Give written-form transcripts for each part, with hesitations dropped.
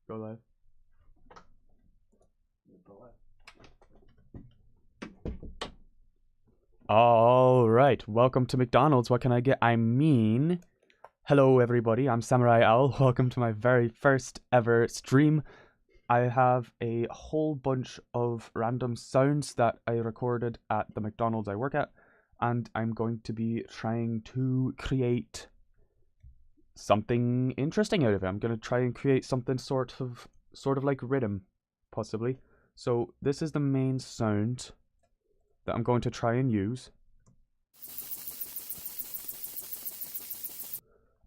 Go live. All right, welcome to McDonald's. What can I get? Hello everybody. I'm Samurai Owl. Welcome to my very first ever stream. I have a whole bunch of random sounds that I recorded at the McDonald's I work at, and I'm going to be trying to create something interesting out of it. I'm going to try and create something sort of like Riddim, possibly. So this is the main sound that I'm going to try and use.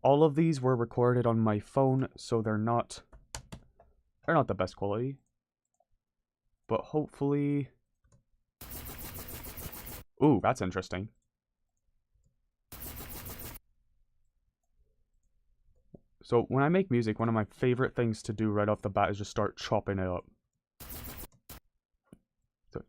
All of these were recorded on my phone, so they're not the best quality. But hopefully... Ooh, that's interesting. So when I make music, one of my favorite things to do right off the bat is just start chopping it up. So,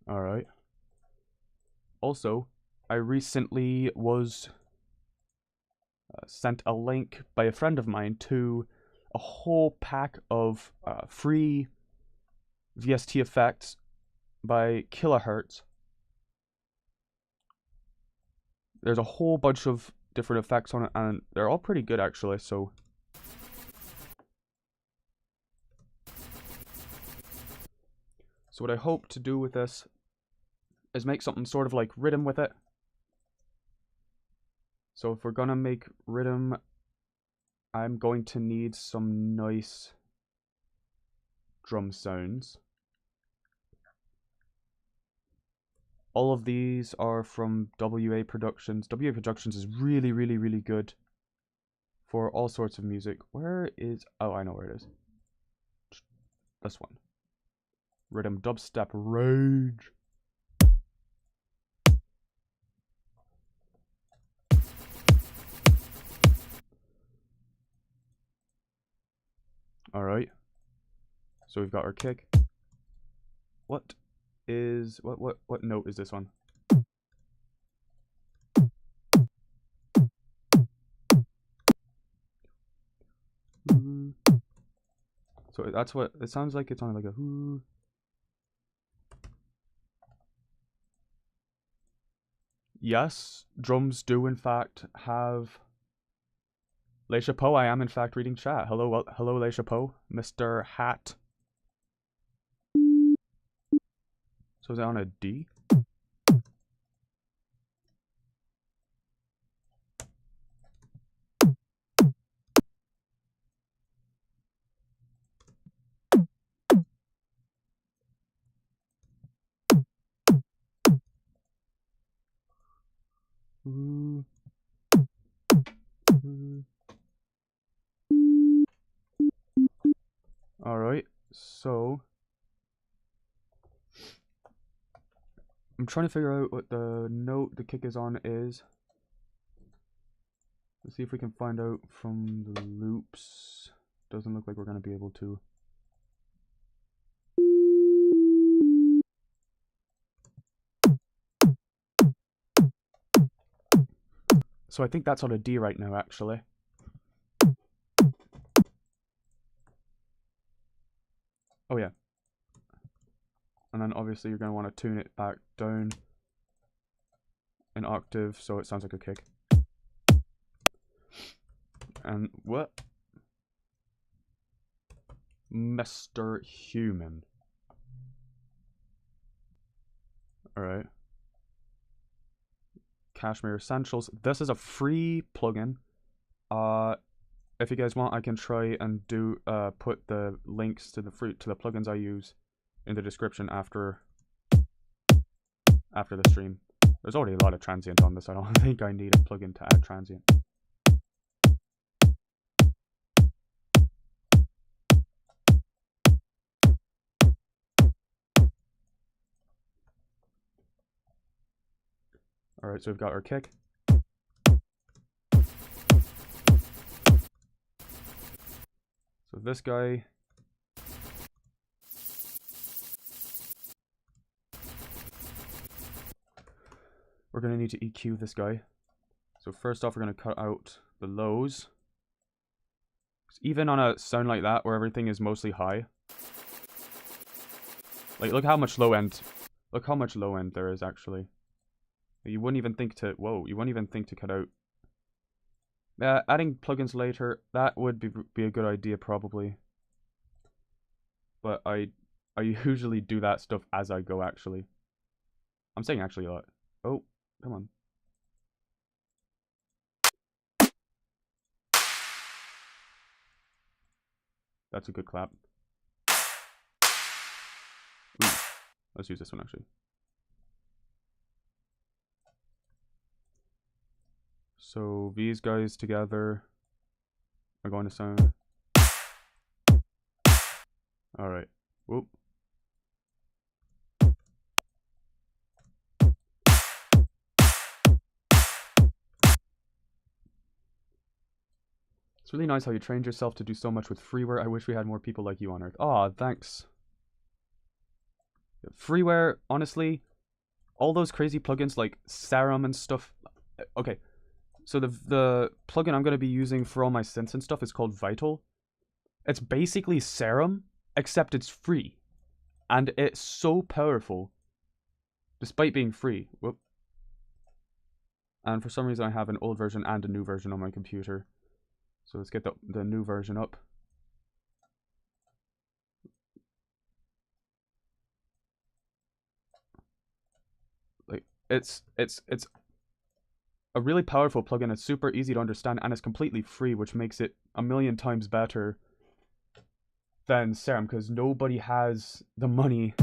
alright. Also, I recently was sent a link by a friend of mine to a whole pack of free VST effects by Kilohertz. There's a whole bunch of different effects on it, and they're all pretty good actually, so... So what I hope to do with this is make something sort of like Riddim with it. So if we're gonna make Riddim, I'm going to need some nice drum sounds. All of these are from WA Productions. WA Productions is really, really, really good for all sorts of music. Where is... Oh, I know where it is. This one. Riddim Dubstep Rage. Alright. So we've got our kick. What note is this one? So that's what it sounds like. It's on like a whoo. Yes, drums do in fact have Le Chapeau. I am in fact reading chat. Hello, hello, Le Chapeau, Mr. Hat. So is it on a D? Alright, so I'm trying to figure out what the note the kick is on is. Let's see if we can find out from the loops. Doesn't look like we're going to be able to. So I think that's on a D right now, actually. Oh yeah. And then obviously you're going to want to tune it back down an octave so it sounds like a kick. And what? Mr. Human. Alright. Cashmere Essentials. This is a free plugin. If you guys want, I can try and do put the links to the plugins I use in the description after the stream. There's already a lot of transient on this. I don't think I need a plugin to add transient. Alright, so we've got our kick. So this guy we're going to need to EQ this guy. So first off, we're going to cut out the lows. Even on a sound like that, where everything is mostly high. Like, look how much low end there is, actually. You wouldn't even think to, whoa, you wouldn't even think to cut out. Adding plugins later, that would be a good idea, probably. But I usually do that stuff as I go, actually. I'm saying actually a lot. Oh, come on. That's a good clap. Ooh, let's use this one, actually. So these guys together are going to sound. Alright. Whoop. It's really nice how you trained yourself to do so much with freeware. I wish we had more people like you on Earth. Aw, thanks. Freeware, honestly, all those crazy plugins like Serum and stuff. Okay, so the plugin I'm going to be using for all my synths and stuff is called Vital. It's basically Serum, except it's free. And it's so powerful, despite being free. Whoop. And for some reason I have an old version and a new version on my computer. So let's get the new version up. Like, it's a really powerful plugin. It's super easy to understand and it's completely free, which makes it a million times better than Serum, because nobody has the money.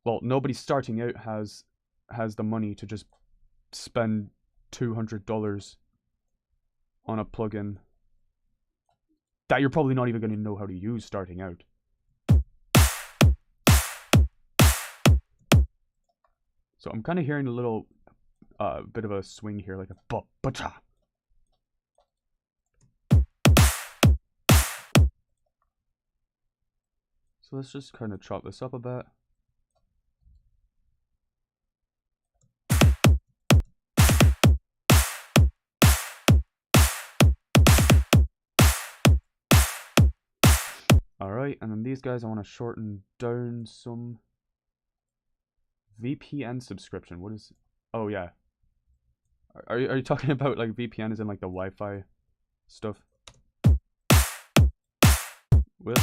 Well, nobody starting out has the money to just spend $200 on a plugin that you're probably not even going to know how to use starting out. So I'm kind of hearing a little bit of a swing here, like a ba-cha. So let's just kind of chop this up a bit. Alright, and then these guys I want to shorten down some. VPN subscription, what is... Oh, yeah. Are you talking about, like, VPN as in, like, the Wi-Fi stuff? Well...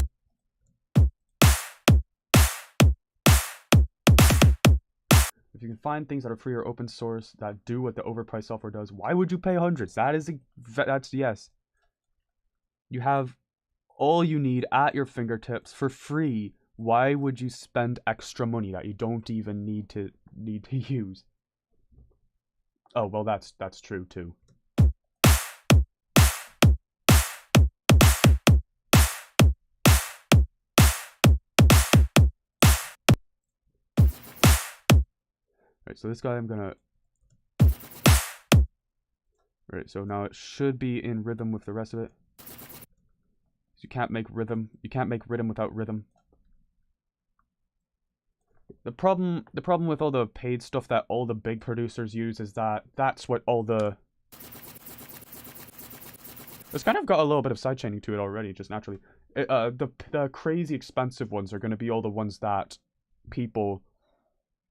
If you can find things that are free or open source that do what the overpriced software does, why would you pay hundreds? That's yes. You have all you need at your fingertips for free. Why would you spend extra money that you don't even need to use? Oh, well, that's true too. Right, so this guy I'm gonna... Right, so now it should be in rhythm with the rest of it. You can't make rhythm. You can't make rhythm without rhythm. The problem with all the paid stuff that all the big producers use is that that's what all the... It's kind of got a little bit of sidechaining to it already, just naturally. The crazy expensive ones are going to be all the ones that people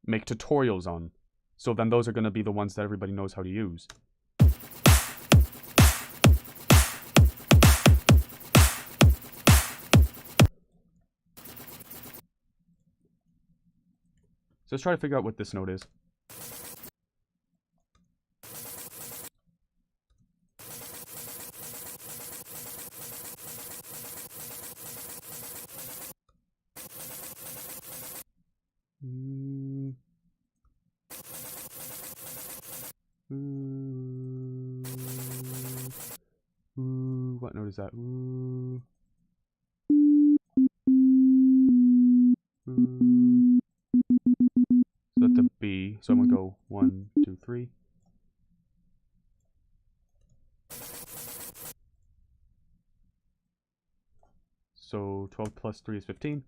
make tutorials on. So then those are going to be the ones that everybody knows how to use. So let's try to figure out what this note is. What note is that? So that's a B. So I'm gonna go 1, 2, 3. So 12 plus 3 is 15.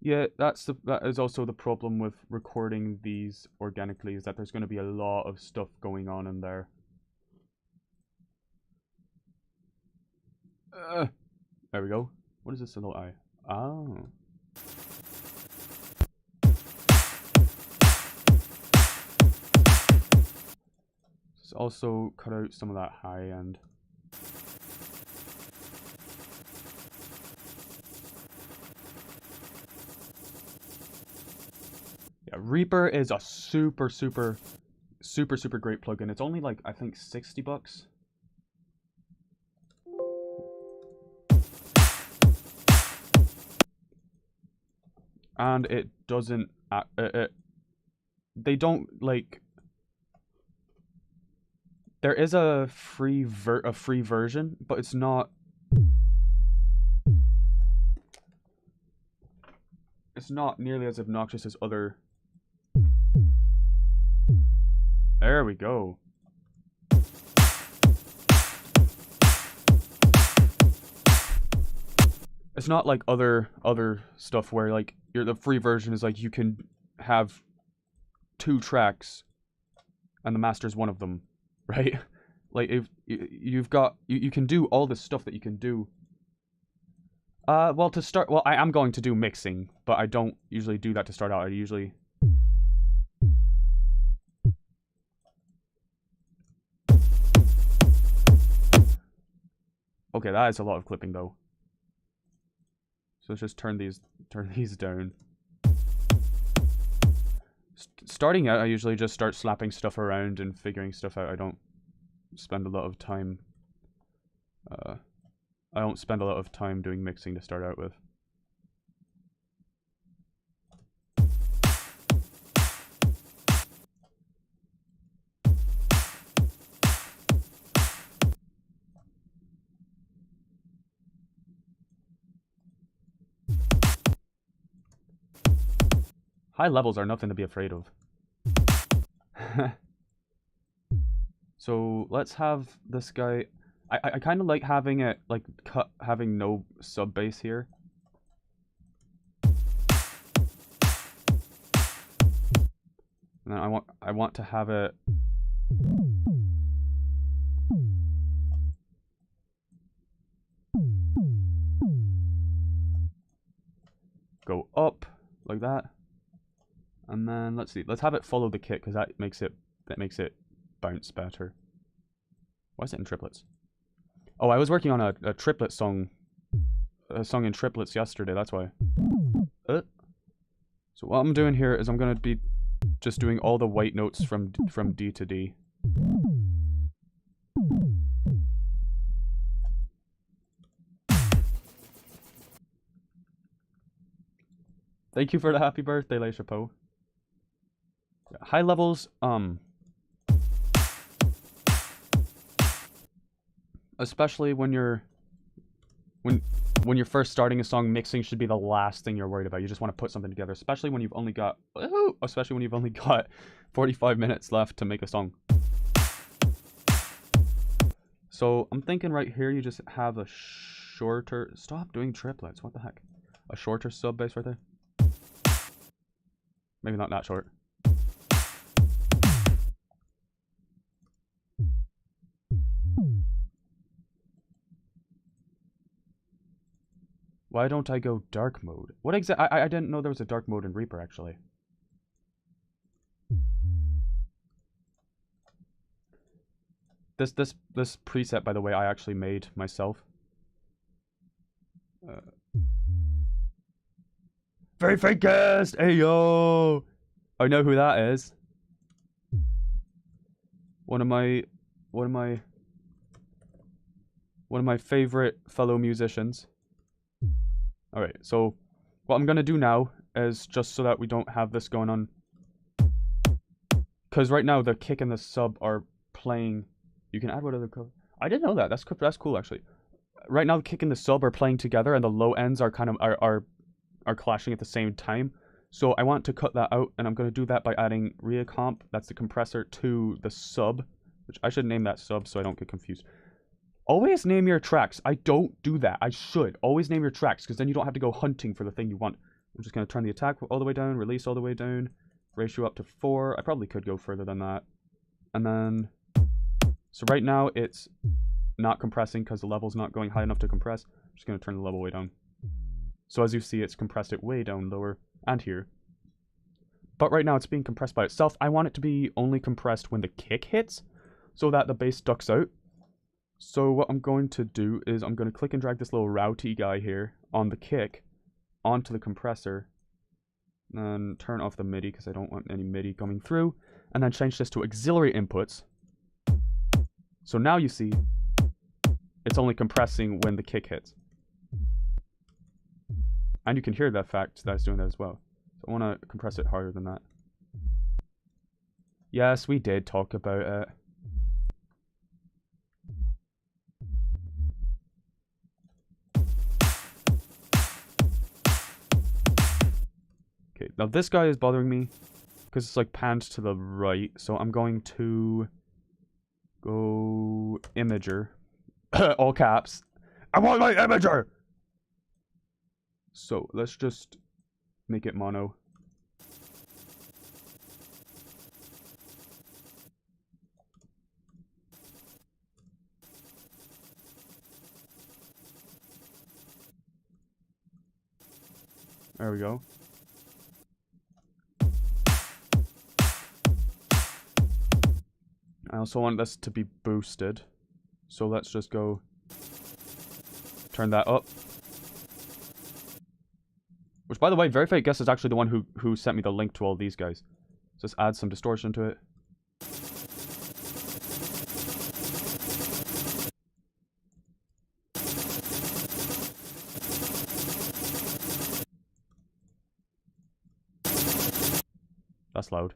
Yeah, that is also the problem with recording these organically, is that there's going to be a lot of stuff going on in there. There we go. What is this little eye? Oh. Let's also cut out some of that high end. Yeah, Reaper is a super great plugin. It's only like, I think, $60. And it doesn't, they don't, like, there is a free version, but it's not nearly as obnoxious as other. There we go. It's not like other stuff where like the free version is like you can have 2 tracks and the master's one of them, right? Like if you've got you can do all this stuff that you can do. Well, to start, well, I am going to do mixing, but I don't usually do that to start out. I usually Okay, that is a lot of clipping though. So let's just turn these down. Starting out, I usually just start slapping stuff around and figuring stuff out. I don't spend a lot of time. I don't spend a lot of time doing mixing to start out with. High levels are nothing to be afraid of. So let's have this guy. I kind of like having it like having no sub bass here. And then I want to have it go up like that. And then let's see. Let's have it follow the kick because that makes it bounce better. Why is it in triplets? Oh, I was working on a triplet song, a song in triplets yesterday. That's why. So what I'm doing here is I'm gonna be just doing all the white notes from D to D. Thank you for the happy birthday, Le Chapeau. High levels, especially when you're first starting a song, mixing should be the last thing you're worried about. You just want to put something together, especially when you've only got 45 minutes left to make a song. So I'm thinking right here you just have a shorter, stop doing triplets, what the heck? A shorter sub bass right there. Maybe not that short. Why don't I go dark mode? What exactly? I didn't know there was a dark mode in Reaper, actually. This preset, by the way, I actually made myself. Very fakest! Hey yo! I know who that is. One of my favorite fellow musicians. Alright, so what I'm gonna do now is, just so that we don't have this going on, because right now the kick and the sub are playing. You can add whatever color. I didn't know that. That's cool actually. Right now the kick and the sub are playing together, and the low ends are kind of are clashing at the same time. So I want to cut that out, and I'm gonna do that by adding reacomp. That's the compressor to the sub, which I should name that sub so I don't get confused. Always name your tracks. I don't do that. I should. Always name your tracks, because then you don't have to go hunting for the thing you want. I'm just going to turn the attack all the way down, release all the way down, ratio up to 4. I probably could go further than that. And then, so right now it's not compressing because the level's not going high enough to compress. I'm just going to turn the level way down. So as you see, it's compressed it way down lower and here. But right now it's being compressed by itself. I want it to be only compressed when the kick hits so that the bass ducks out. So what I'm going to do is I'm going to click and drag this little routy guy here on the kick onto the compressor. And turn off the MIDI because I don't want any MIDI coming through. And then change this to auxiliary inputs. So now you see it's only compressing when the kick hits. And you can hear the fact that it's doing that as well. So I want to compress it harder than that. Yes, we did talk about it. Okay, now this guy is bothering me because it's like panned to the right. So I'm going to go imager. All caps. I want my imager! So let's just make it mono. There we go. I also want this to be boosted. So let's just go turn that up. Which, by the way, Verified Guest is actually the one who sent me the link to all these guys. So let's add some distortion to it. That's loud.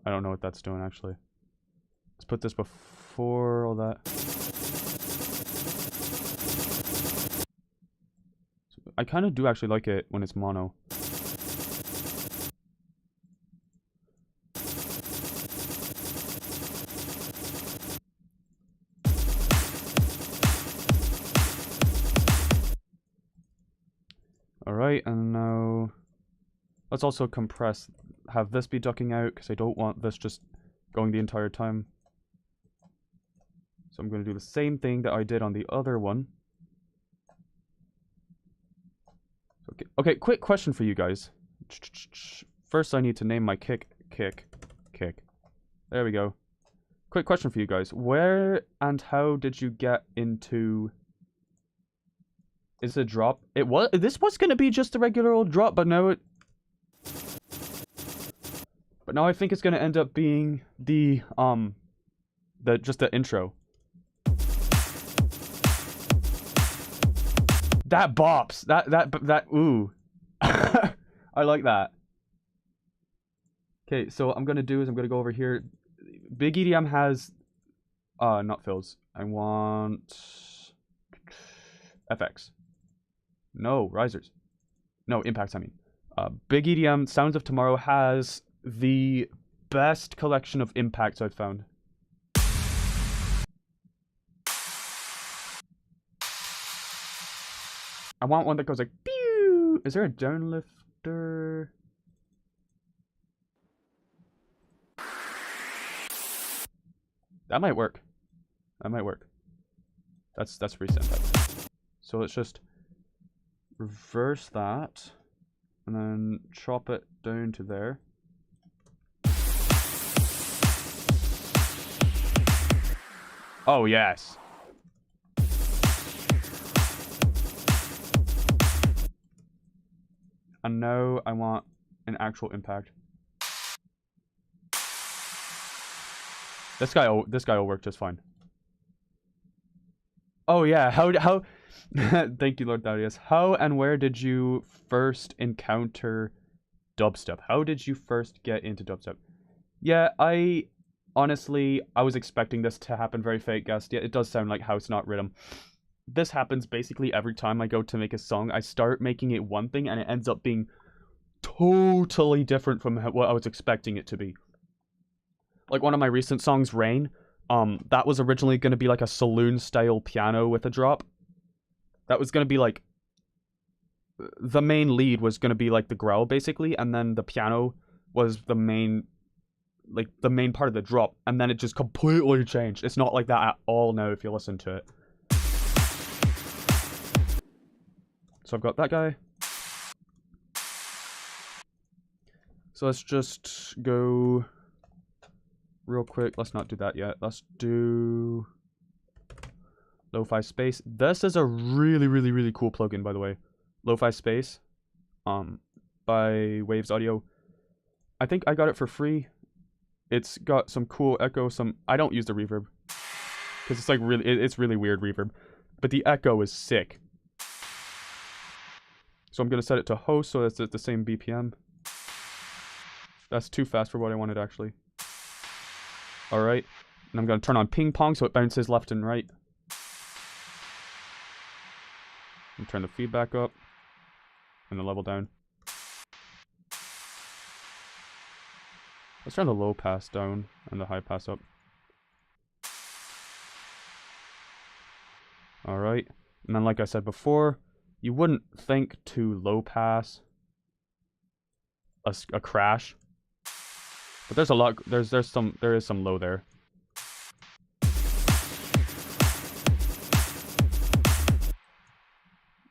I don't know what that's doing, actually. Let's put this before all that. I kind of do actually like it when it's mono. Alright, and now let's also compress, have this be ducking out because I don't want this just going the entire time. So I'm going to do the same thing that I did on the other one. Okay, quick question for you guys. First I need to name my kick. There we go. Quick question for you guys. Where and how did you get into... Is it a drop? It was. This was going to be just a regular old drop, but now it... But now I think it's going to end up being the just the intro. That bops. That ooh. I like that. Okay, so what I'm going to do is I'm going to go over here. Big EDM has not fills. I want FX. No, risers. No, impacts, I mean. Big EDM Sounds of Tomorrow has the best collection of impacts I've found. I want one that goes like, pew! Is there a downlifter? That might work. That might work. That's recent. So let's just reverse that and then chop it down to there. Oh, yes. And now I want an actual impact. This guy will work just fine. Oh yeah, how thank you, Lord Darius. How and where did you first encounter dubstep? How did you first get into dubstep? Yeah, honestly, I was expecting this to happen very fake, guest. Yeah, it does sound like house, not rhythm. this happens basically every time I go to make a song. I start making it one thing and it ends up being totally different from what I was expecting it to be. Like one of my recent songs, Rain, that was originally going to be like a saloon style piano with a drop. That was going to be like, the main lead was going to be like the growl basically, and then the piano was the main part of the drop, and then it just completely changed. It's not like that at all now if you listen to it. So I've got that guy. So let's just go real quick. Let's not do that yet. Let's do Lo-Fi Space. This is a really cool plugin, by the way. Lo-Fi Space, by Waves Audio. I think I got it for free. It's got some cool echo. I don't use the reverb because it's like it's really weird reverb, but the echo is sick. So I'm gonna set it to host so it's at the same BPM. That's too fast for what I wanted actually. All right, and I'm gonna turn on ping pong so it bounces left and right. And turn the feedback up and the level down. Let's turn the low pass down and the high pass up. Alright. And then like I said before, you wouldn't think to low pass a crash. But there's a lot, there is some low there.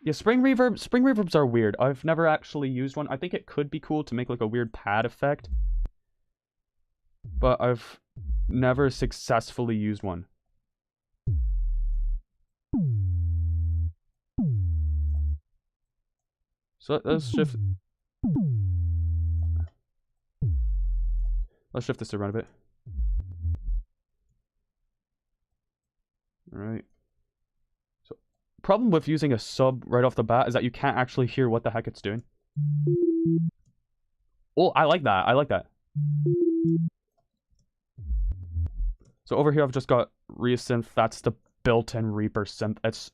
Yeah, spring reverbs are weird. I've never actually used one. I think it could be cool to make like a weird pad effect, but I've never successfully used one. So let's shift this around a bit. All right. So problem with using a sub right off the bat is that you can't actually hear what the heck it's doing. Oh, I like that. I like that. So over here I've just got Resynth. That's the built-in Reaper synth. It's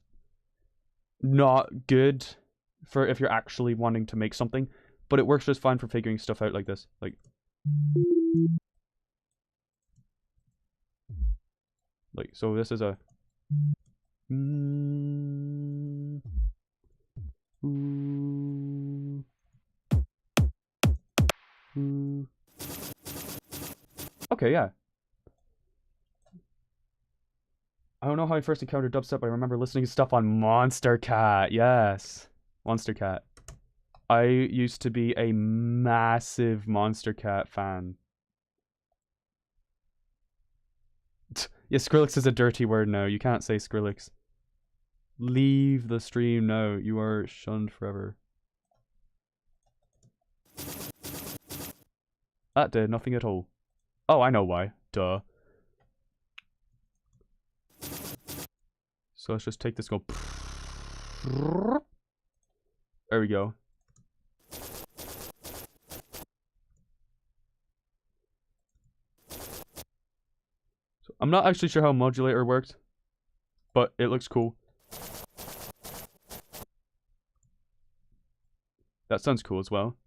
not good for if you're actually wanting to make something, but it works just fine for figuring stuff out like this. Like so this is a okay, yeah. I don't know how I first encountered dubstep, but I remember listening to stuff on Monster Cat. Yes. Monster Cat. I used to be a massive Monster Cat fan. Yeah, Skrillex is a dirty word now. You can't say Skrillex. Leave the stream now. You are shunned forever. That did nothing at all. Oh, I know why. Duh. So let's just take this and go. There we go. So I'm not actually sure how modulator works, but it looks cool. That sounds cool as well.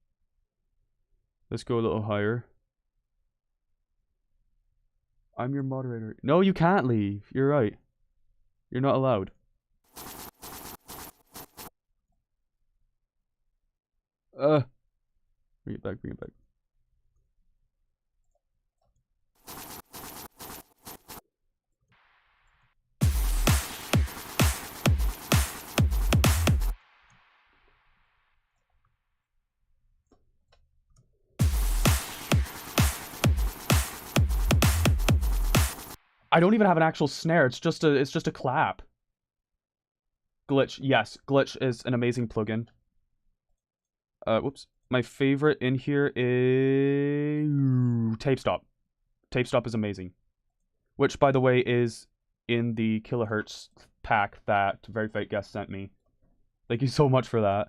Let's go a little higher. I'm your moderator. No, you can't leave. You're right. You're not allowed. Bring it back, bring it back. I don't even have an actual snare. It's just a clap. Glitch. Yes, Glitch is an amazing plugin. Whoops. My favorite in here is Tape Stop. Tape Stop is amazing. Which, by the way, is in the kilohertz pack that Very Fake Guest sent me. Thank you so much for that.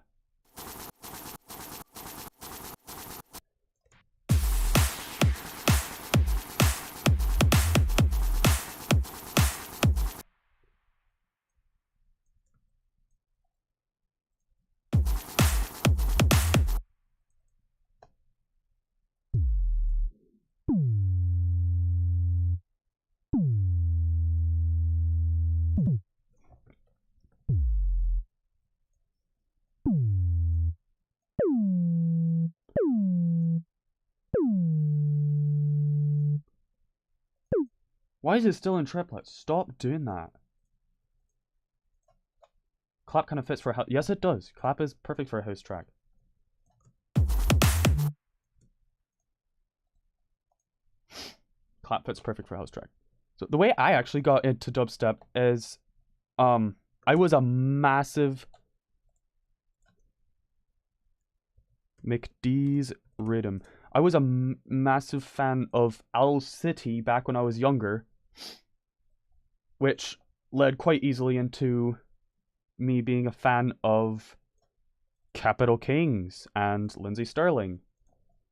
Why is it still in triplets? Stop doing that. Clap kind of fits for a house. Yes, it does. Clap is perfect for a house track. Clap fits perfect for a house track. So the way I actually got into dubstep is, I was a massive McD's Riddim. I was a massive fan of Owl City back when I was younger, which led quite easily into me being a fan of Capital Kings and Lindsay Sterling.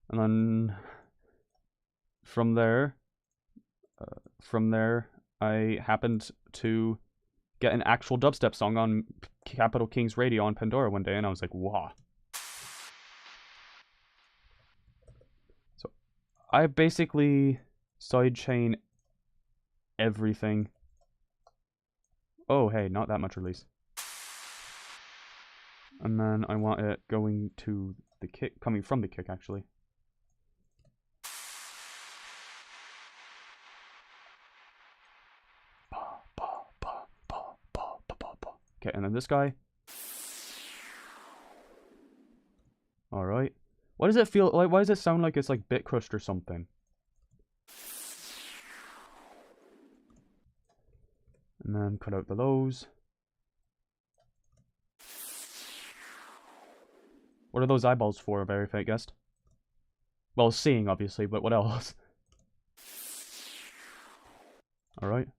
And then from there, I happened to get an actual dubstep song on Capital Kings radio on Pandora one day, and I was like, wow. So I basically sidechain everything. Oh, hey, not that much release. And then I want it going to the kick, coming from the kick, actually. Okay, and then this guy. Alright. Why does it feel like, why does it sound like it's like bit crushed or something? And then cut out the lows. What are those eyeballs for, a very fake guest? Well, seeing, obviously, but what else? Alright.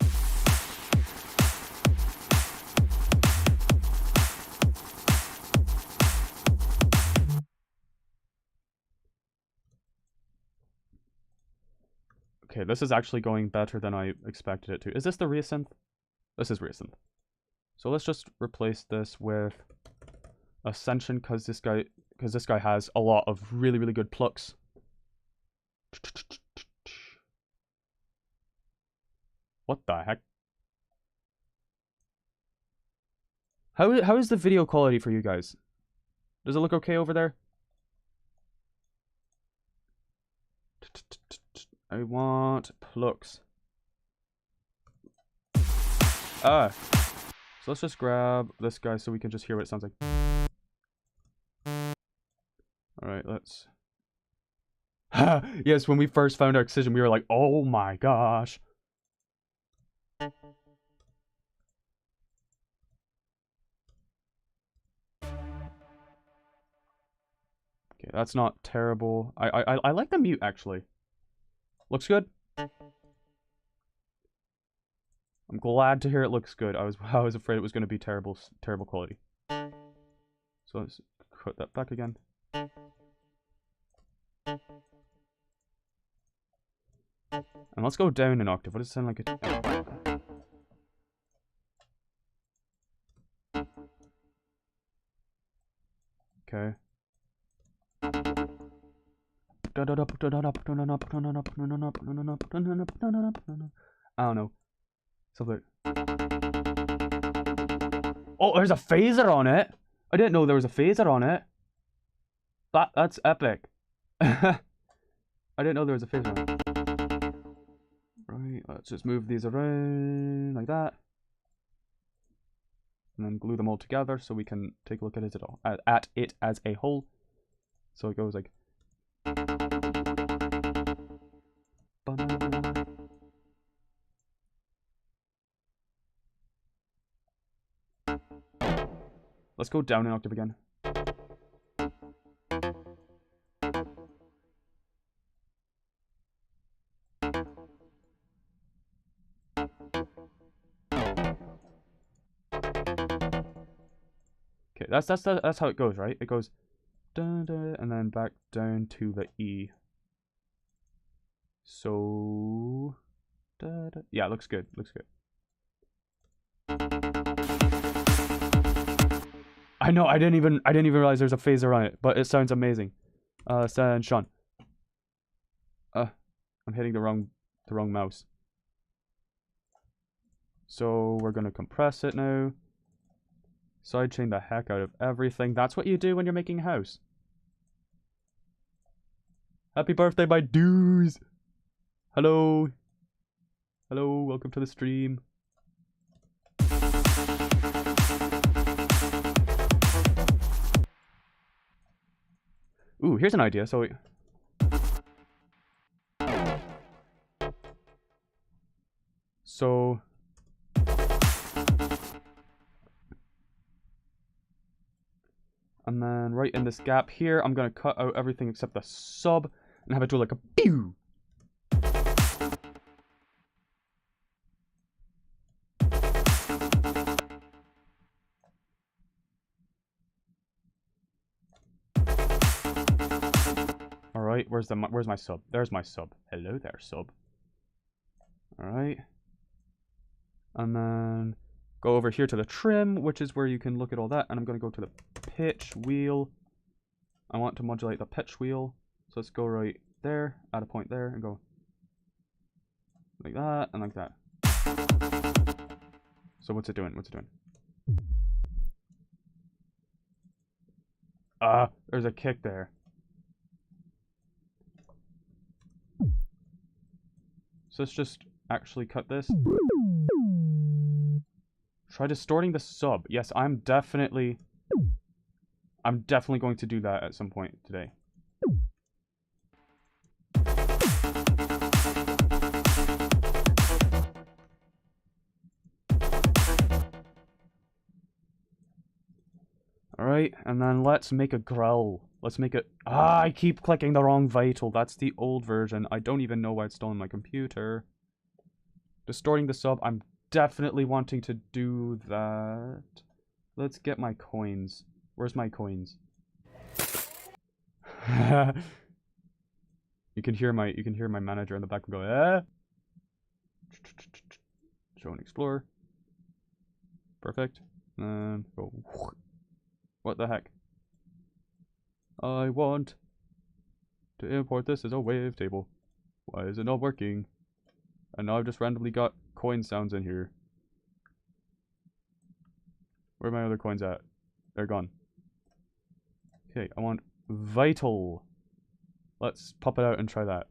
Okay, this is actually going better than I expected it to. Is this the Reasynth? This is Reasynth. So let's just replace this with Ascension, because this guy has a lot of really, really good plucks. What the heck? How is the video quality for you guys? Does it look okay over there? I want plucks. Ah. So let's just grab this guy so we can just hear what it sounds like. Alright, let's... Yes, when we first found our excision, we were like, oh my gosh. Okay, that's not terrible. I like the mute, actually. Looks good. I'm glad to hear it looks good. I was afraid it was going to be terrible quality. So let's put that back again. And let's go down an octave. What does it sound like? Okay. I don't know. Something. Oh, there's a phaser on it. I didn't know there was a phaser on it. That's epic. I didn't know there was a phaser on it. Right, let's just move these around like that. And then glue them all together so we can take a look at it as a whole. So it goes like... Let's go down an octave again. Okay, that's how it goes, right? It goes dun, dun, and then back down to the E. So yeah, looks good. Looks good. I know, I didn't even realize there's a phaser on it, but it sounds amazing. Sean. I'm hitting the wrong mouse. So we're gonna compress it now. Sidechain the heck out of everything. That's what you do when you're making a house. Happy birthday, my dudes! Hello. Hello, welcome to the stream. Ooh, here's an idea. So and then right in this gap here, I'm gonna cut out everything except the sub and have it do like a pew. All right, where's my sub? There's my sub. Hello there, sub. All right, and then go over here to the trim, which is where you can look at all that. And I'm gonna go to the pitch wheel. I want to modulate the pitch wheel, so let's go right there, add a point there, and go like that and like that. So what's it doing? What's it doing? There's a kick there. So let's just actually cut this. Try distorting the sub. Yes, I'm definitely going to do that at some point today. Alright, and then let's make a growl. Let's make it... I keep clicking the wrong vital. That's the old version. I don't even know why it's still on my computer. Distorting the sub. I'm definitely wanting to do that. Let's get my coins. Where's my coins? You can hear my manager in the back go, eh? Show and explore. Perfect. And go. What the heck? I want to import this as a wavetable. Why is it not working? And now I've just randomly got coin sounds in here. Where are my other coins at? They're gone. Okay, I want vital. Let's pop it out and try that.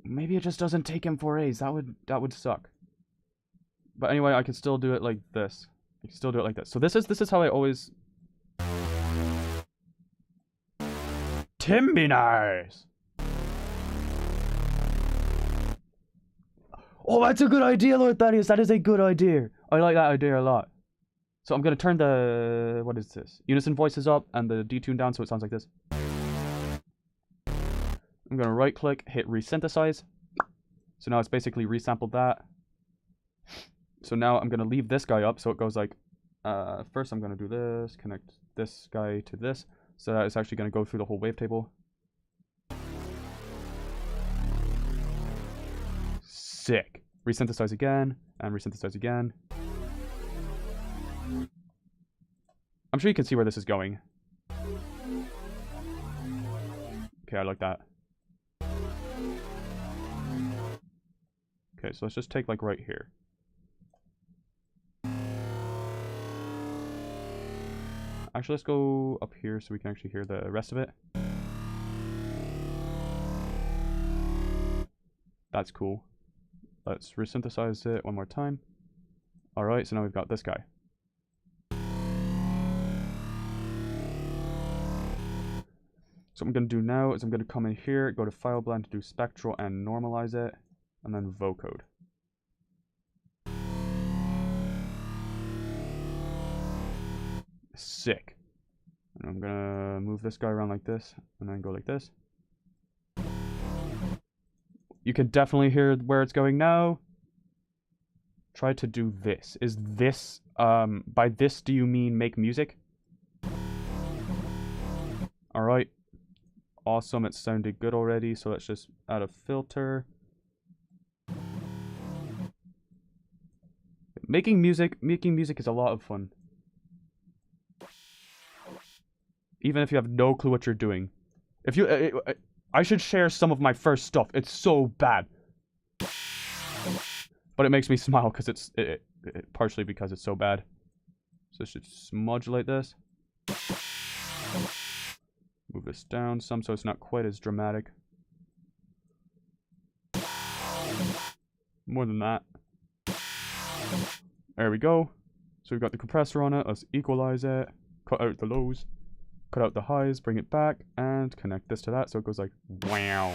Maybe it just doesn't take M4As. That would suck. But anyway, I can still do it like this. I can still do it like this. So this is how I always... Timby nice! Oh, that's a good idea, Lord Thaddeus. That is a good idea. I like that idea a lot. So I'm going to turn the... What is this? Unison voices up and the detune down so it sounds like this. I'm going to right click, hit resynthesize. So now it's basically resampled that. So now I'm going to leave this guy up so it goes like... first I'm going to do this, connect this guy to this. So that it's actually going to go through the whole wavetable. Sick. Resynthesize again, and resynthesize again. I'm sure you can see where this is going. Okay, I like that. Okay, so let's just take like right here. Actually, let's go up here so we can actually hear the rest of it. That's cool. Let's resynthesize it one more time. Alright, so now we've got this guy. So what I'm going to do now is I'm going to come in here, go to File Blend to do Spectral and normalize it, and then vocode. Sick. And I'm going to move this guy around like this, and then go like this. You can definitely hear where it's going now. Try to do this. Is this, by this do you mean make music? Alright. Awesome, it sounded good already, so let's just add a filter. Making music is a lot of fun. Even if you have no clue what you're doing. If you... I should share some of my first stuff. It's so bad. But it makes me smile because it's partially because it's so bad. So I should modulate this. Move this down some so it's not quite as dramatic. More than that. There we go. So we've got the compressor on it. Let's equalize it. Cut out the lows. Cut out the highs. Bring it back. And connect this to that. So it goes like, wow.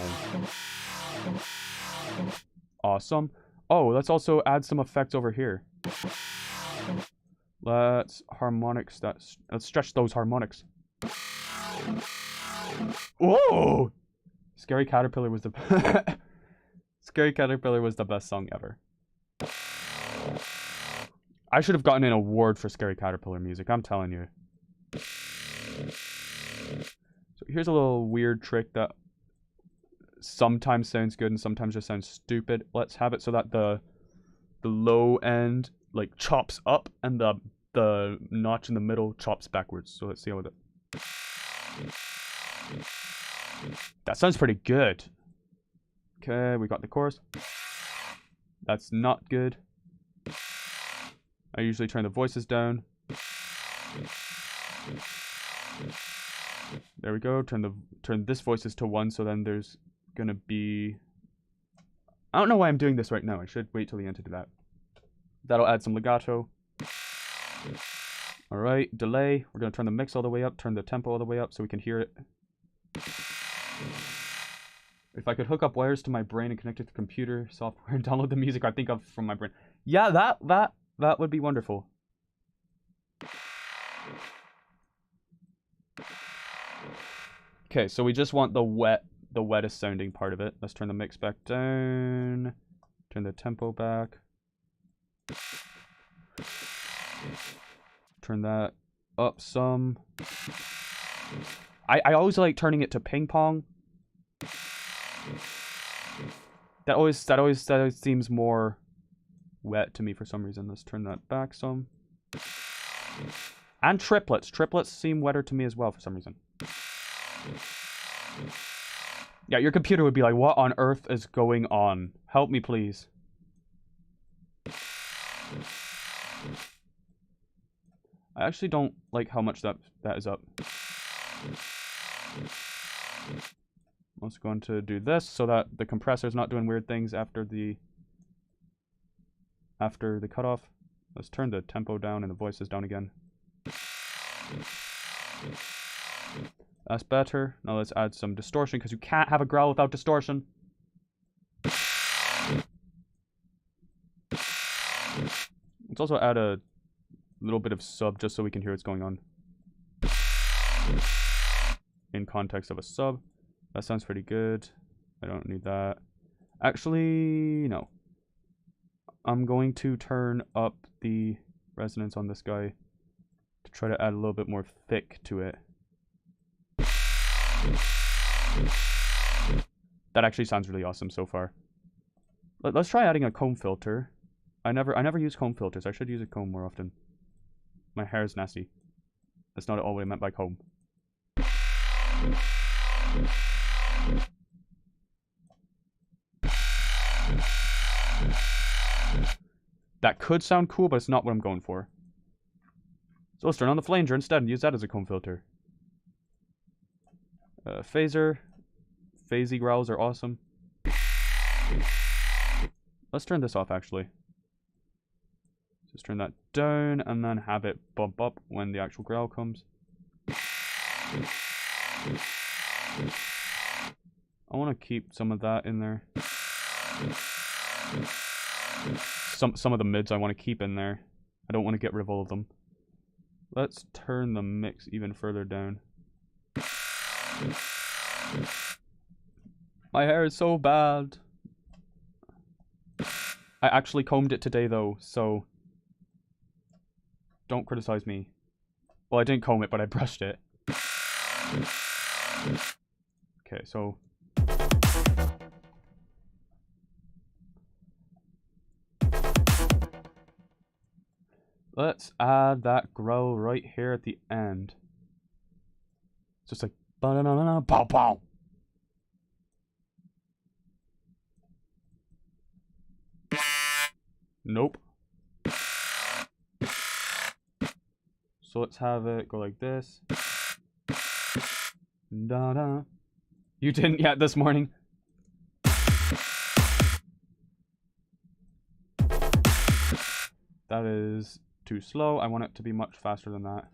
Awesome. Oh, let's also add some effects over here. Let's stretch those harmonics. Whoa! Scary Caterpillar was the Scary Caterpillar was the best song ever. I should have gotten an award for Scary Caterpillar music, I'm telling you. So here's a little weird trick that sometimes sounds good and sometimes just sounds stupid. Let's have it so that the low end like chops up and the notch in the middle chops backwards. So let's see how it. That sounds pretty good. Okay, we got the chorus. That's not good. I usually turn the voices down. There we go. Turn this voices to 1, so then there's gonna be. I don't know why I'm doing this right now. I should wait till the end to do that. That'll add some legato. All right, delay. We're gonna turn the mix all the way up. Turn the tempo all the way up so we can hear it. If I could hook up wires to my brain and connect it to the computer software and download the music I think of from my brain. Yeah, that would be wonderful. Okay, so we just want the wettest sounding part of it. Let's turn the mix back down. Turn the tempo back. Turn that up some. I always like turning it to ping pong. That always seems more wet to me for some reason. Let's turn that back some. And triplets. Triplets seem wetter to me as well for some reason. Yeah, your computer would be like, what on earth is going on? Help me, please. I actually don't like how much that is up. I'm also going to do this so that the compressor is not doing weird things after the cutoff. Let's turn the tempo down and the voices down again. That's better. Now let's add some distortion because you can't have a growl without distortion. Let's also add a little bit of sub just so we can hear what's going on. In context of a sub. That sounds pretty good. I don't need that. Actually, no. I'm going to turn up the resonance on this guy to try to add a little bit more thick to it. That actually sounds really awesome so far. Let's try adding a comb filter. I never use comb filters. I should use a comb more often. My hair is nasty. That's not at all what I meant by comb. That could sound cool, but it's not what I'm going for. So let's turn on the flanger instead and use that as a comb filter. Phaser. Phasey growls are awesome. Let's turn this off, actually. Just turn that down and then have it bump up when the actual growl comes. I want to keep some of that in there. Some of the mids I want to keep in there. I don't want to get rid of all of them. Let's turn the mix even further down. My hair is so bad. I actually combed it today though, so don't criticize me. Well, I didn't comb it, but I brushed it. Okay, so let's add that growl right here at the end. Just like ba-da-da-da-da, pow pow. Nope. So let's have it go like this. Da-da. You didn't yet this morning. That is too slow. I want it to be much faster than that.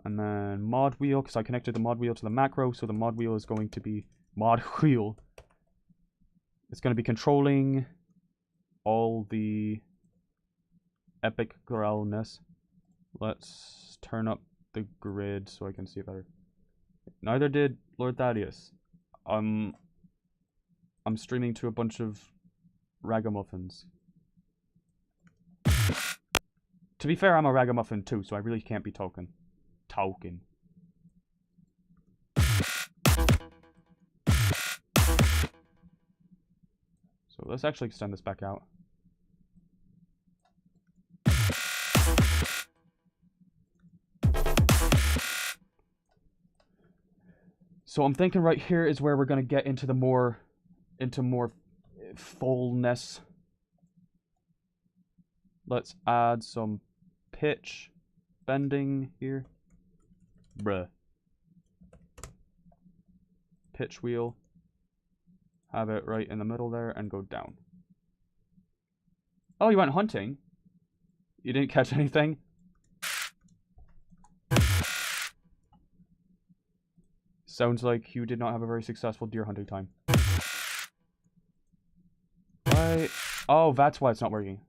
And then mod wheel, because I connected the mod wheel to the macro, so the mod wheel is going to be mod wheel. It's going to be controlling all the epic growlness. Let's turn up the grid so I can see it better. Neither did Lord Thaddeus. I'm streaming to a bunch of ragamuffins. To be fair, I'm a ragamuffin too, so I really can't be talking. So let's actually extend this back out. So I'm thinking right here is where we're going to get into the more fullness. Let's add some pitch bending here. Bruh. Pitch wheel. Have it right in the middle there and go down. Oh, you went hunting? You didn't catch anything? Sounds like you did not have a very successful deer hunting time. Right. Oh, that's why it's not working.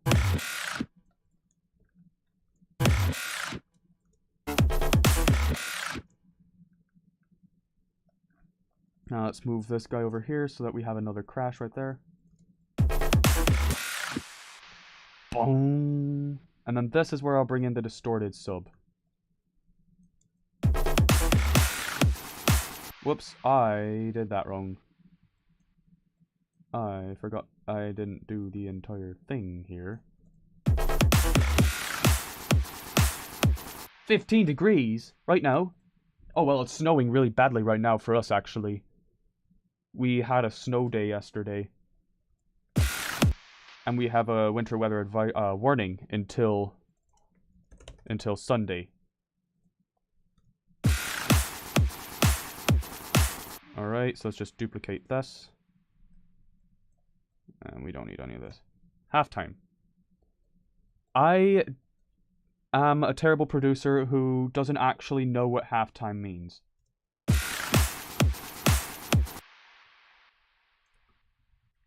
Now let's move this guy over here so that we have another crash right there. Boom. And then this is where I'll bring in the distorted sub. Whoops, I did that wrong. I forgot I didn't do the entire thing here. 15 degrees right now? Oh, well, it's snowing really badly right now for us, actually. We had a snow day yesterday. And we have a winter weather warning until Sunday. Alright, so let's just duplicate this. And we don't need any of this. Halftime. I am a terrible producer who doesn't actually know what halftime means.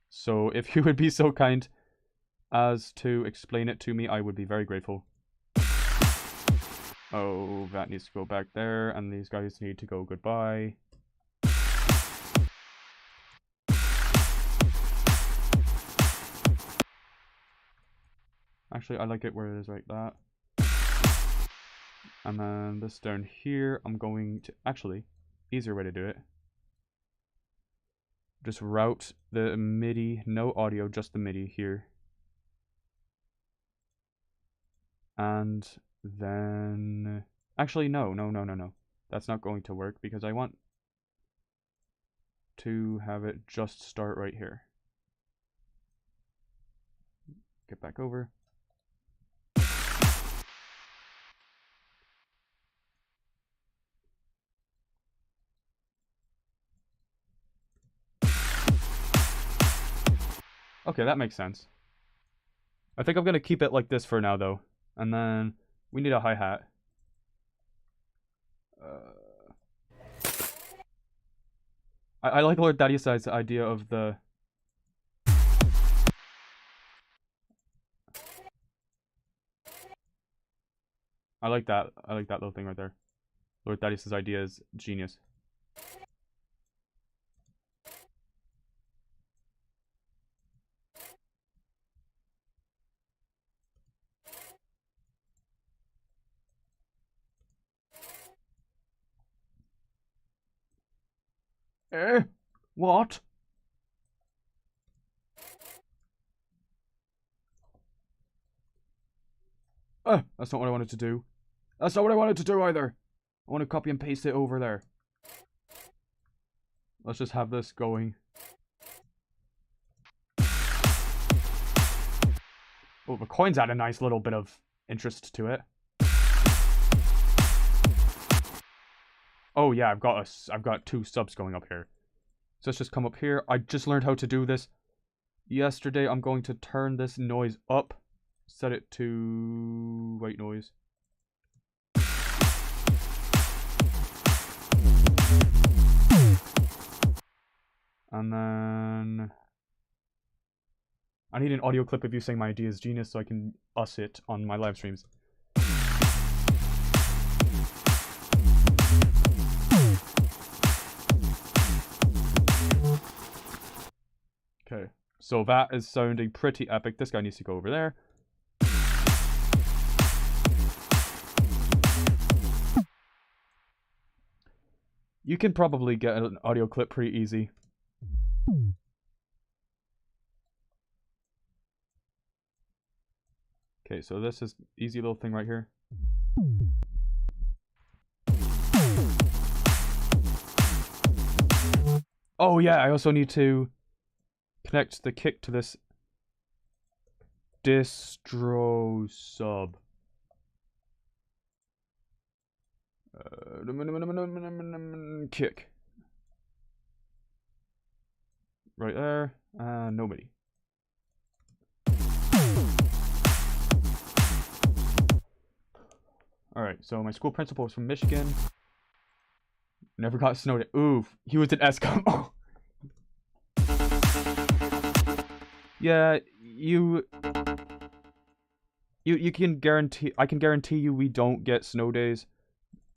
So if you would be so kind as to explain it to me, I would be very grateful. Oh, that needs to go back there, and these guys need to go goodbye. Actually, I like it where it is like that. And then this down here, I'm going to... Actually, easier way to do it. Just route the MIDI, no audio, just the MIDI here. And then... Actually, no. That's not going to work because I want to have it just start right here. Get back over. Okay, that makes sense. I think I'm going to keep it like this for now, though. And then we need a hi-hat. I like Lord Thaddeus' idea of the... I like that little thing right there. Lord Thaddeus' idea is genius. What? That's not what I wanted to do. That's not what I wanted to do either. I want to copy and paste it over there. Let's just have this going. Oh, the coins add a nice little bit of interest to it. Oh yeah, I've got 2 subs going up here. So let's just come up here. I just learned how to do this yesterday. I'm going to turn this noise up. Set it to white noise. And then I need an audio clip of you saying my idea is genius so I can us it on my live streams. Okay, so that is sounding pretty epic. This guy needs to go over there. You can probably get an audio clip pretty easy. Okay, so this is easy little thing right here. Oh yeah, I also need to connect the kick to this distro sub. Kick. Right there. Nobody. Alright, so my school principal was from Michigan. Never got snowed. Ooh, he was an Eskimo. Yeah, you can guarantee, I can guarantee you we don't get snow days.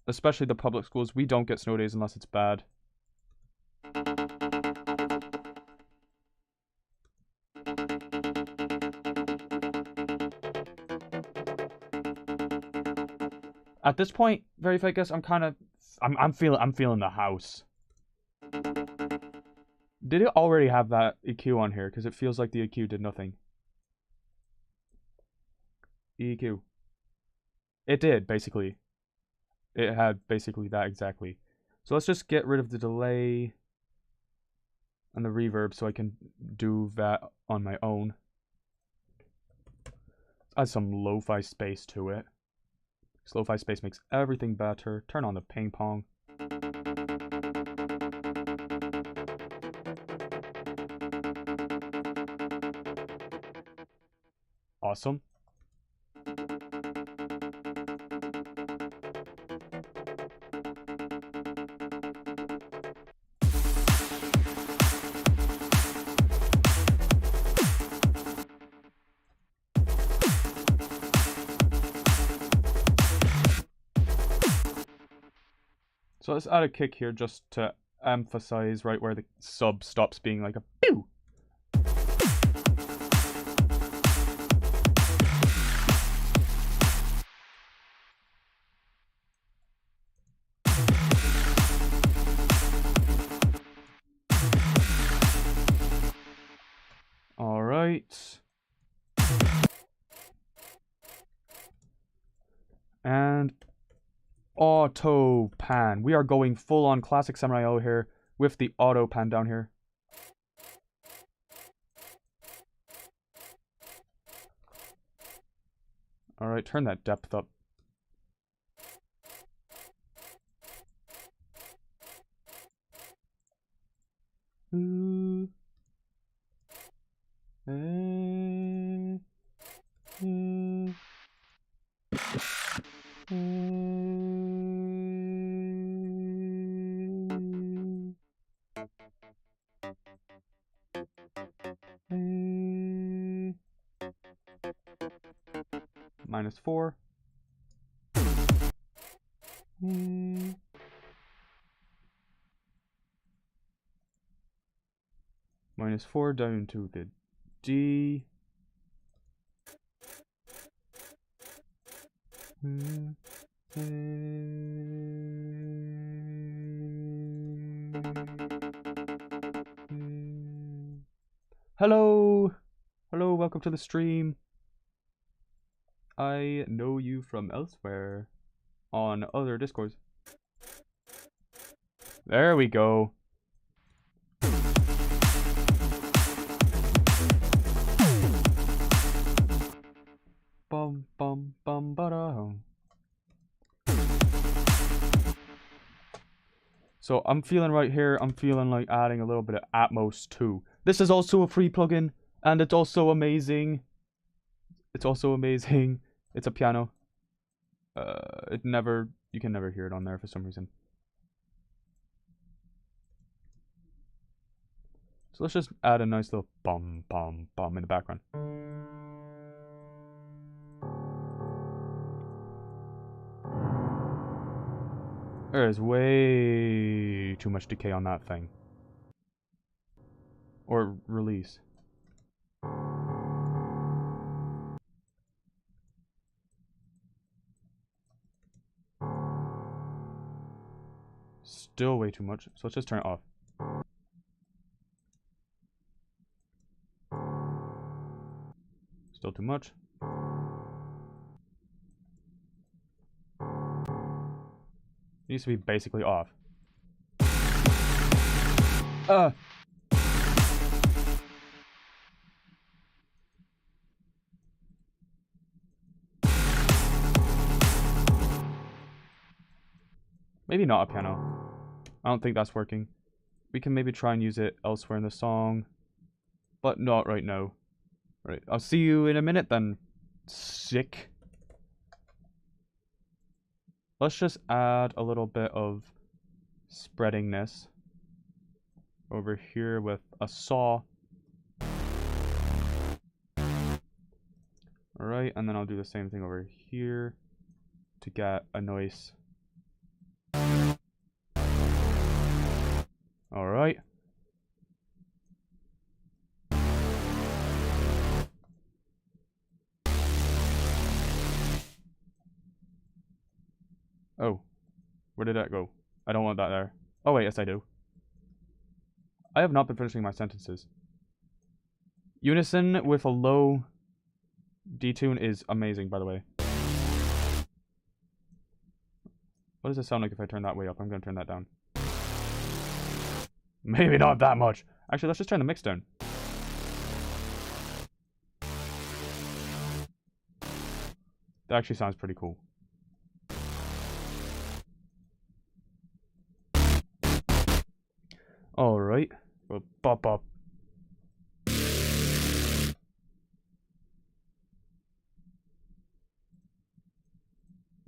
Especially the public schools, we don't get snow days unless it's bad. At this point, very focused, I'm feeling the house. Did it already have that EQ on here? Because it feels like the EQ did nothing. EQ. It did, basically. It had basically that exactly. So let's just get rid of the delay and the reverb so I can do that on my own. Add some lo-fi space to it. Lo-fi space makes everything better. Turn on the ping pong. Awesome. So let's add a kick here just to emphasize right where the sub stops being like a pew. All right. And auto pan. We are going full on classic samuraiowl here with the auto pan down here. All right, turn that depth up. -4. -4 down to the D. Hello! Hello, welcome to the stream. I know you from elsewhere on other Discords. There we go. Bum bum bum ba-da. So I'm feeling right here, I'm feeling like adding a little bit of Atmos too. This is also a free plugin. And it's also amazing. It's also amazing. It's a piano. You can never hear it on there for some reason. So let's just add a nice little bum bum bum in the background. There is way too much decay on that thing. Or release. Still way too much, so let's just turn it off. Still too much. It needs to be basically off. Maybe not a piano. I don't think that's working. We can maybe try and use it elsewhere in the song, but not right now. Right, I'll see you in a minute then. Sick. Let's just add a little bit of spreadingness over here with a saw. Alright, and then I'll do the same thing over here to get a nice... Alright. Oh. Where did that go? I don't want that there. Oh wait, yes I do. I have not been finishing my sentences. Unison with a low detune is amazing, by the way. What does it sound like if I turn that way up? I'm going to turn that down. Maybe not that much. Actually, let's just turn the mix down. That actually sounds pretty cool. Alright. We'll pop up.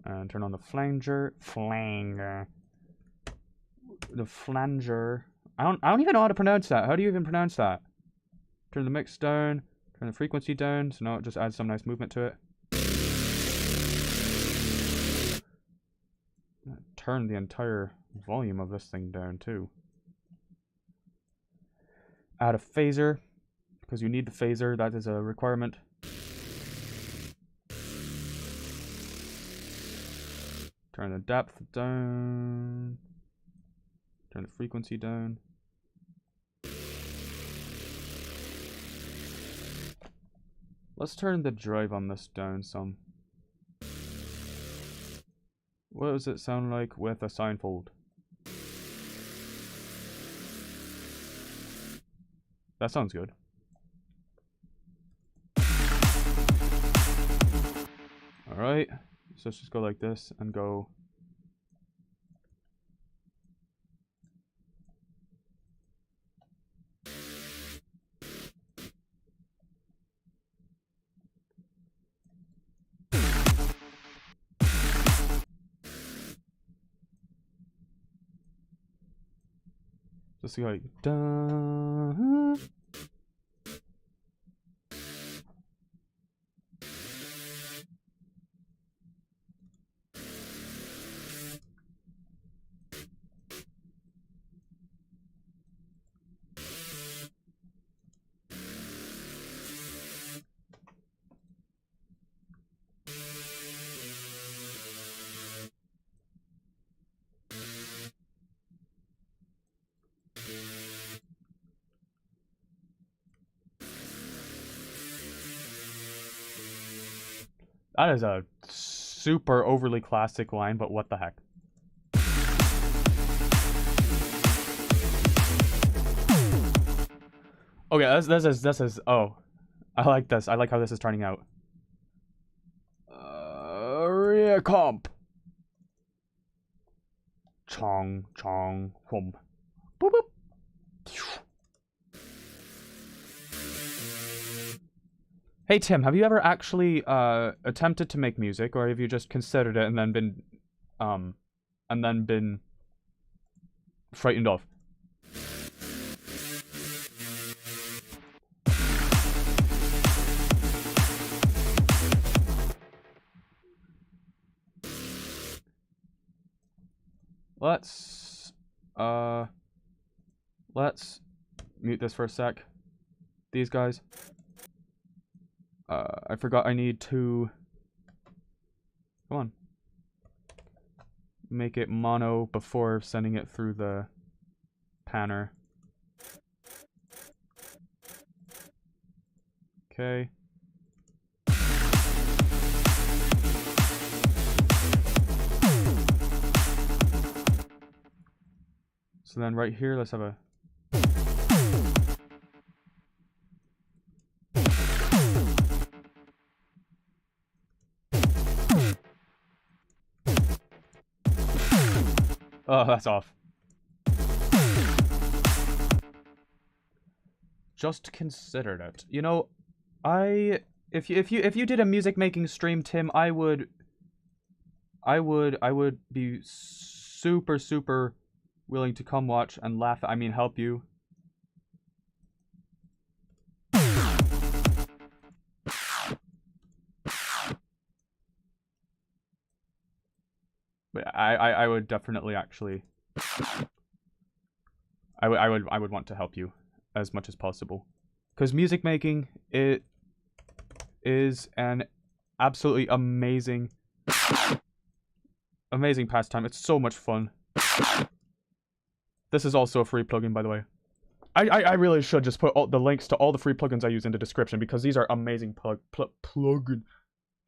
And turn on the flanger. The flanger. I don't even know how to pronounce that. How do you even pronounce that? Turn the mix down. Turn the frequency down. So now it just adds some nice movement to it. Turn the entire volume of this thing down too. Add a phaser. Because you need the phaser. That is a requirement. Turn the depth down. Turn the frequency down. Let's turn the drive on this down some. What does it sound like with a signfold? That sounds good. Alright, so let's just go like this and go. Just go like da. That is a super overly classic line, but what the heck. Okay, this is oh, I like this. I like how this is turning out. Comp. Chong hum. Boop boop. Hey Tim, have you ever actually attempted to make music, or have you just considered it and then been frightened off? Let's mute this for a sec. These guys. I forgot I need to... Come on. Make it mono before sending it through the panner. Okay. So then right here, let's have a... Oh, that's off. Just considered it. You know, if you did a music making stream, Tim, I would be super willing to come watch and laugh. I mean, help you. But I would definitely actually. I would want to help you as much as possible, because music making, it is an absolutely amazing pastime. It's so much fun. This is also a free plugin, by the way. I really should just put all the links to all the free plugins I use in the description, because these are amazing plugin.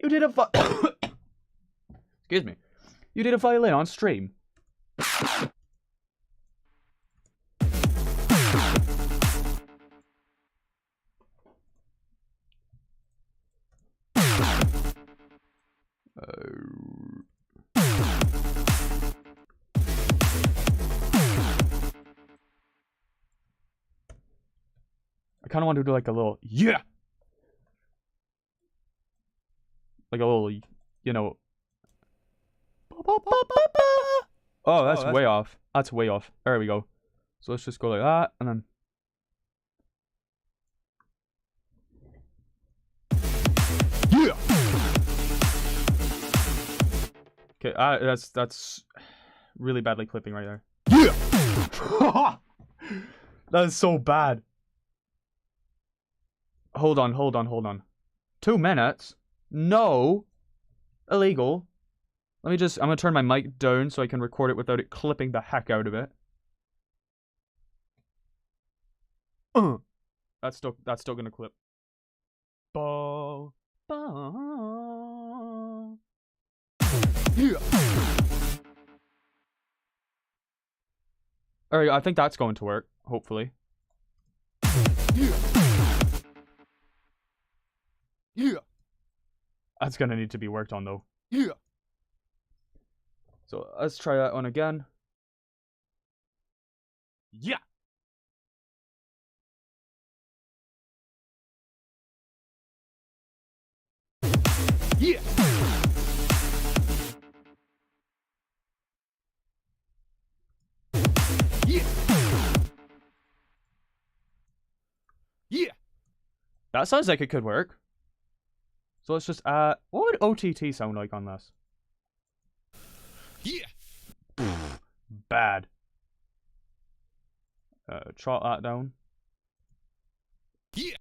You did a excuse me. You did a violin on stream. I kind of want to do like a little, yeah! Like a little, you know... Oh, that's way off. That's way off. There we go. So let's just go like that, and then... Yeah! Okay, that's really badly clipping right there. Yeah! That is so bad. Hold on. 2 minutes? No! Illegal. I'm gonna turn my mic down so I can record it without it clipping the heck out of it. That's still gonna clip. Yeah. Alright, I think that's going to work, hopefully. Yeah. Yeah. That's gonna need to be worked on though. Yeah. So let's try that one again. Yeah. Yeah. Yeah. Yeah. That sounds like it could work. So let's just what would OTT sound like on this? Yeah. Bad. Trot that down. Yeah.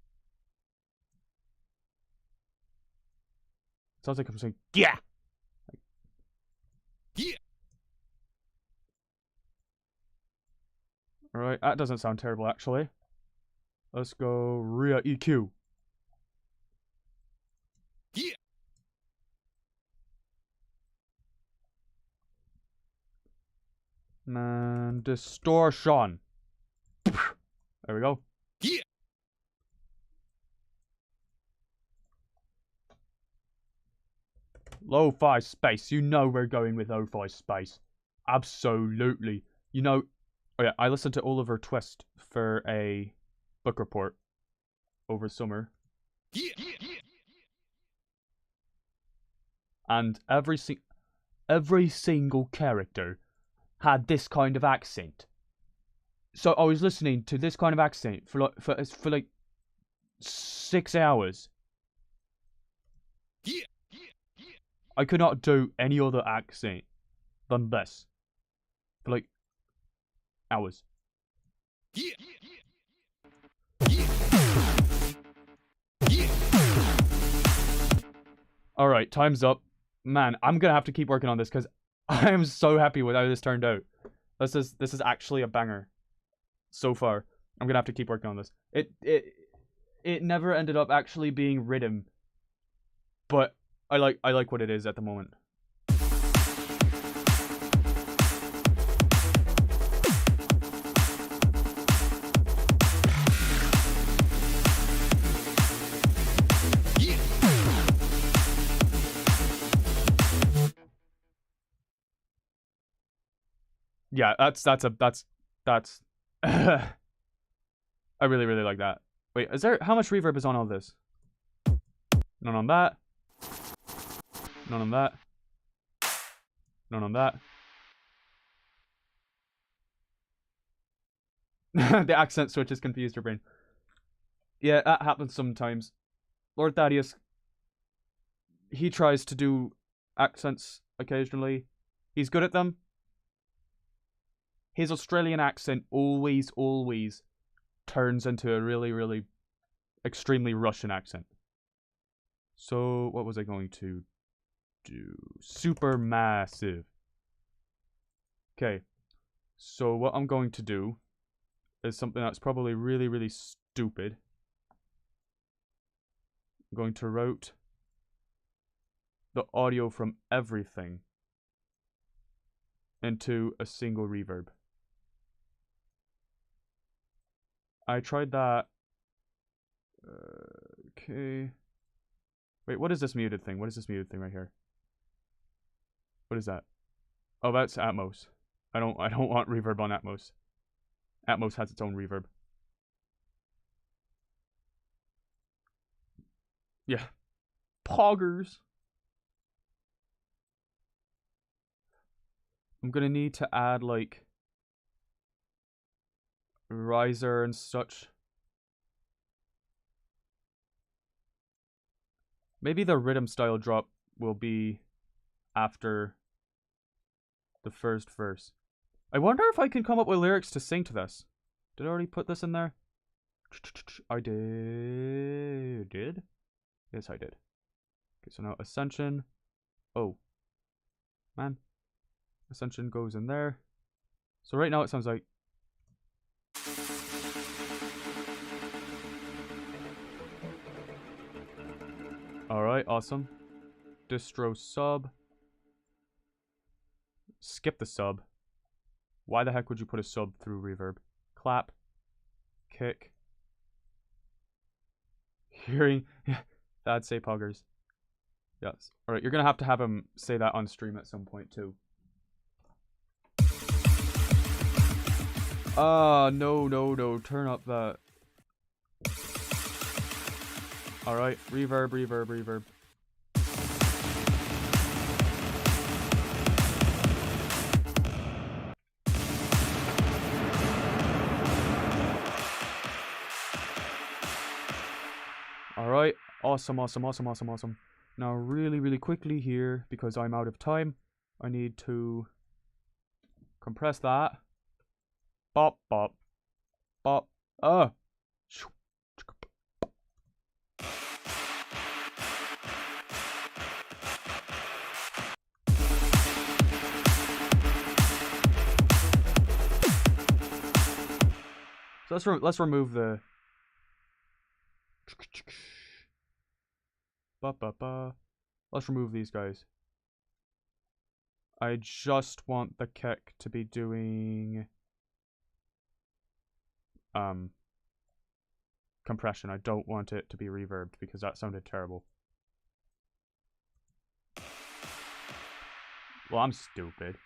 Sounds like I'm saying yeah. Yeah. Alright, that doesn't sound terrible actually. Let's go rear EQ. Yeah. And distortion. There we go. Yeah. Lo-fi space. You know we're going with lo-fi space. Absolutely. You know... Oh yeah, I listened to Oliver Twist for a book report over summer. Yeah. and every single character had this kind of accent. So I was listening to this kind of accent for like 6 hours. I could not do any other accent than this for like hours. All right, time's up. Man, I'm gonna have to keep working on this because I am so happy with how this turned out. This is actually a banger so far. I'm gonna have to keep working on this. It never ended up actually being Riddim, but I like what it is at the moment. Yeah, that's I really like that. Wait, is there how much reverb is on all this? None on that. None on that. None on that. The accent switch has confused your brain. Yeah, that happens sometimes. Lord Thaddeus, he tries to do accents occasionally. He's good at them. His Australian accent always turns into a really extremely Russian accent. So what was I going to do? Super massive. Okay. So what I'm going to do is something that's probably really stupid. I'm going to route the audio from everything into a single reverb. I tried that. Okay. Wait, what is this muted thing? What is this muted thing right here? What is that? Oh, that's Atmos. I don't want reverb on Atmos. Atmos has its own reverb. Yeah. Poggers. I'm gonna need to add like riser and such. Maybe the Riddim style drop will be after the first verse. I wonder if I can come up with lyrics to sing to this. Did I already put this in there? I did? Yes, I did. Okay, so now Ascension. Oh. Man. Ascension goes in there. So right now it sounds like... Alright, awesome. Distro sub. Skip the sub. Why the heck would you put a sub through reverb? Clap. Kick. Hearing. That'd say poggers. Yes. Alright, you're gonna have him say that on stream at some point too. No. Turn up that. Alright, reverb. Alright, awesome. Now really quickly here, because I'm out of time, I need to compress that. Bop. So let's remove the Let's remove these guys. I just want the kick to be doing compression. I don't want it to be reverbed because that sounded terrible. Well, I'm stupid.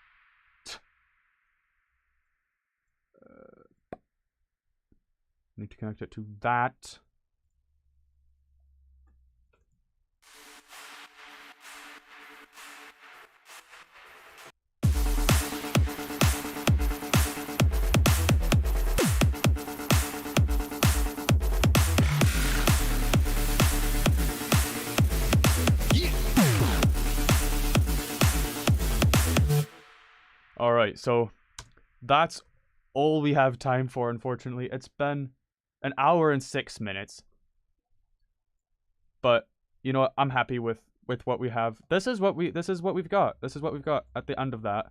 Need to connect it to that. Alright, so that's all we have time for, unfortunately. It's been an hour and 6 minutes. But you know what? I'm happy with what we have. This is what we've got. This is what we've got at the end of that.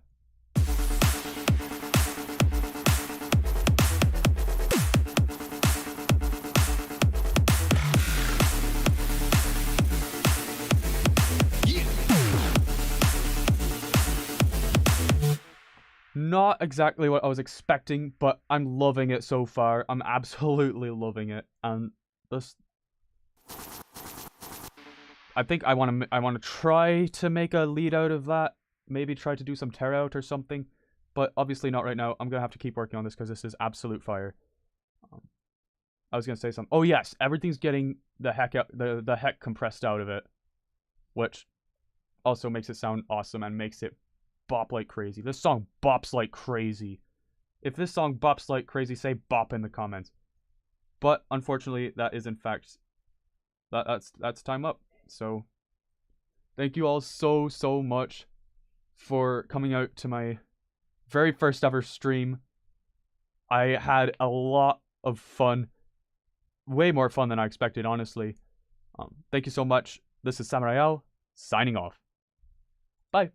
Not exactly what I was expecting, but I'm loving it so far. I'm absolutely loving it, and this. I think I want to try to make a lead out of that. Maybe try to do some tear out or something, but obviously not right now. I'm gonna have to keep working on this because this is absolute fire. I was gonna say something. Oh yes, everything's getting the heck out, the heck compressed out of it, which also makes it sound awesome and makes it bop like crazy. This song bops like crazy. If this song bops like crazy, say bop in the comments. But unfortunately, that is in fact that's time up. So thank you all so much for coming out to my very first ever stream. I had a lot of fun. Way more fun than I expected, honestly. Thank you so much. This is samuraiowl, signing off. Bye.